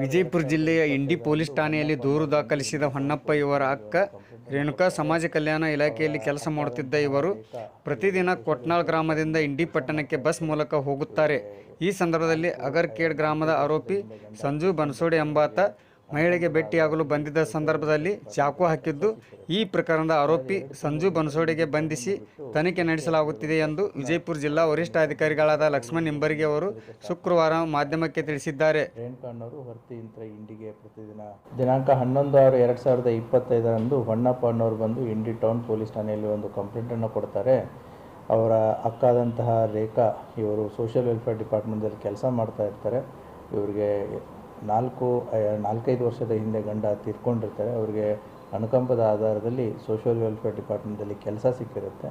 ವಿಜಯಪುರ ಜಿಲ್ಲೆಯ ಇಂಡಿ ಪೊಲೀಸ್ ಠಾಣೆಯಲ್ಲಿ ದೂರು ದಾಖಲಿಸಿದ ಹೊನ್ನಪ್ಪ ಇವರ ಅಕ್ಕ ರೇಣುಕಾ ಸಮಾಜ ಕಲ್ಯಾಣ ಇಲಾಖೆಯಲ್ಲಿ ಕೆಲಸ ಮಾಡುತ್ತಿದ್ದ ಇವರು ಪ್ರತಿದಿನ ಕೊಟ್ನಾಳ್ ಗ್ರಾಮದಿಂದ ಇಂಡಿ ಪಟ್ಟಣಕ್ಕೆ ಬಸ್ ಮೂಲಕ ಹೋಗುತ್ತಾರೆ. ಈ ಸಂದರ್ಭದಲ್ಲಿ ಅಗರ್ಕೇಡ್ ಗ್ರಾಮದ ಆರೋಪಿ ಸಂಜು ಬನ್ಸೋಡೆ ಎಂಬಾತ ಮಹಿಳೆಗೆ ಭೇಟಿಯಾಗಲು ಬಂದಿದ್ದ ಸಂದರ್ಭದಲ್ಲಿ ಚಾಕು ಹಾಕಿದ್ದು, ಈ ಪ್ರಕರಣದ ಆರೋಪಿ ಸಂಜು ಬನ್ಸೋಡೆಗೆ ಬಂಧಿಸಿ ತನಿಖೆ ನಡೆಸಲಾಗುತ್ತಿದೆ ಎಂದು ವಿಜಯಪುರ ಜಿಲ್ಲಾ ವರಿಷ್ಠಾಧಿಕಾರಿಗಳಾದ ಲಕ್ಷ್ಮಣ್ ನಿಂಬರ್ಗಿ ಅವರು ಶುಕ್ರವಾರ ಮಾಧ್ಯಮಕ್ಕೆ ತಿಳಿಸಿದ್ದಾರೆ. ರೇಣುಕಾಣ್ಣವರು ಹೊರತಿ ಇಂತ್ರ ಇಂಡಿಗೆ ಪ್ರತಿದಿನ ದಿನಾಂಕ 11/6/2025 ಹೊನ್ನಪ್ಪ ಅನ್ನೋರು ಬಂದು ಇಂಡಿ ಟೌನ್ ಪೊಲೀಸ್ ಠಾಣೆಯಲ್ಲಿ ಒಂದು ಕಂಪ್ಲೇಂಟನ್ನು ಕೊಡ್ತಾರೆ. ಅವರ ಅಕ್ಕಾದಂತಹ ರೇಖಾ ಇವರು ಸೋಷಿಯಲ್ ವೆಲ್ಫೇರ್ ಡಿಪಾರ್ಟ್ಮೆಂಟಲ್ಲಿ ಕೆಲಸ ಮಾಡ್ತಾ ಇರ್ತಾರೆ. ಇವರಿಗೆ 4-5 ವರ್ಷದ ಹಿಂದೆ ಗಂಡ ತೀರ್ಕೊಂಡಿರ್ತಾರೆ. ಅವರಿಗೆ ಅನುಕಂಪದ ಆಧಾರದಲ್ಲಿ ಸೋಷಿಯಲ್ ವೆಲ್ಫೇರ್ ಡಿಪಾರ್ಟ್ಮೆಂಟಲ್ಲಿ ಕೆಲಸ ಸಿಕ್ಕಿರುತ್ತೆ.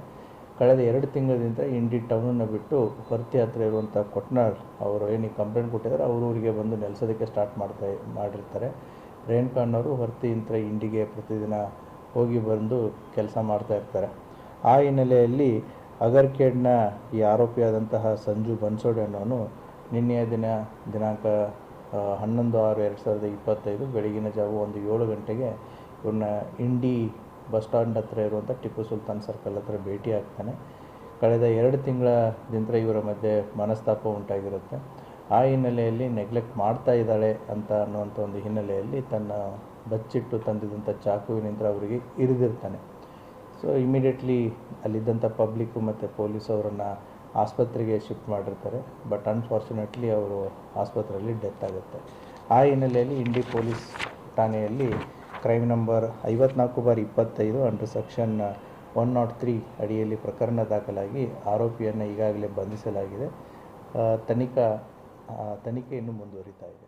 ಕಳೆದ 2 ತಿಂಗಳಿಂದ ಇಂಡಿ ಟೌನನ್ನು ಬಿಟ್ಟು ಹೊರತಿ ಹತ್ರ ಇರುವಂಥ ಕೊಟ್ನಾಳ್ ಅವರು ಏನು ಕಂಪ್ಲೇಂಟ್ ಕೊಟ್ಟಿದ್ದಾರೆ ಅವ್ರ ಊರಿಗೆ ಬಂದು ನೆಲೆಸೋದಕ್ಕೆ ಸ್ಟಾರ್ಟ್ ಮಾಡಿರ್ತಾರೆ. ರೇಣುಕಾಣ್ಣವರು ಹೊರತಿ ಇಂತ್ರ ಇಂಡಿಗೆ ಪ್ರತಿದಿನ ಹೋಗಿ ಬಂದು ಕೆಲಸ ಮಾಡ್ತಾ ಇರ್ತಾರೆ. ಆ ಹಿನ್ನೆಲೆಯಲ್ಲಿ ಅಗರ್ಕೇಡ್ನ ಈ ಆರೋಪಿಯಾದಂತಹ ಸಂಜು ಬನ್ಸೋಡೆ ಅನ್ನೋನು ನಿನ್ನೆಯ ದಿನಾಂಕ 11/6/2025 ಬೆಳಗಿನ ಜಾವ 7 ಗಂಟೆಗೆ ಇವ್ರನ್ನ ಇಂಡಿ ಬಸ್ ಸ್ಟ್ಯಾಂಡ್ ಹತ್ರ ಇರುವಂಥ ಟಿಪ್ಪು ಸುಲ್ತಾನ್ ಸರ್ಕಲ್ ಹತ್ರ ಭೇಟಿ ಆಗ್ತಾನೆ. ಕಳೆದ 2 ತಿಂಗಳಿಂದ ಇವರ ಮಧ್ಯೆ ಮನಸ್ತಾಪ ಉಂಟಾಗಿರುತ್ತೆ. ಆ ಹಿನ್ನೆಲೆಯಲ್ಲಿ ನೆಗ್ಲೆಕ್ಟ್ ಮಾಡ್ತಾ ಇದ್ದಾಳೆ ಅನ್ನುವಂಥ ಒಂದು ಹಿನ್ನೆಲೆಯಲ್ಲಿ ತನ್ನ ಬಚ್ಚಿಟ್ಟು ತಂದಿದ್ದಂಥ ಚಾಕುವಿನಿಂದ ಅವರಿಗೆ ಇರಿದಿರ್ತಾನೆ. ಸೊ ಇಮಿಡಿಯೇಟ್ಲಿ ಅಲ್ಲಿದ್ದಂಥ ಪಬ್ಲಿಕ್ಕು ಮತ್ತು ಪೊಲೀಸ್ ಅವರನ್ನು ಆಸ್ಪತ್ರೆಗೆ ಶಿಫ್ಟ್ ಮಾಡಿರ್ತಾರೆ. ಬಟ್ ಅನ್ಫಾರ್ಚುನೇಟ್ಲಿ ಅವರು ಆಸ್ಪತ್ರೆಯಲ್ಲಿ ಡೆತ್ ಆಗುತ್ತೆ. ಆ ಹಿನ್ನೆಲೆಯಲ್ಲಿ ಇಂಡಿ ಪೊಲೀಸ್ ಠಾಣೆಯಲ್ಲಿ ಕ್ರೈಮ್ ನಂಬರ್ 54/25 ಅಂಡರ್ ಸೆಕ್ಷನ್ 103 ಅಡಿಯಲ್ಲಿ ಪ್ರಕರಣ ದಾಖಲಾಗಿ ಆರೋಪಿಯನ್ನು ಈಗಾಗಲೇ ಬಂಧಿಸಲಾಗಿದೆ. ತನಿಖೆ ಇನ್ನೂ ಮುಂದುವರಿತಾ ಇದೆ.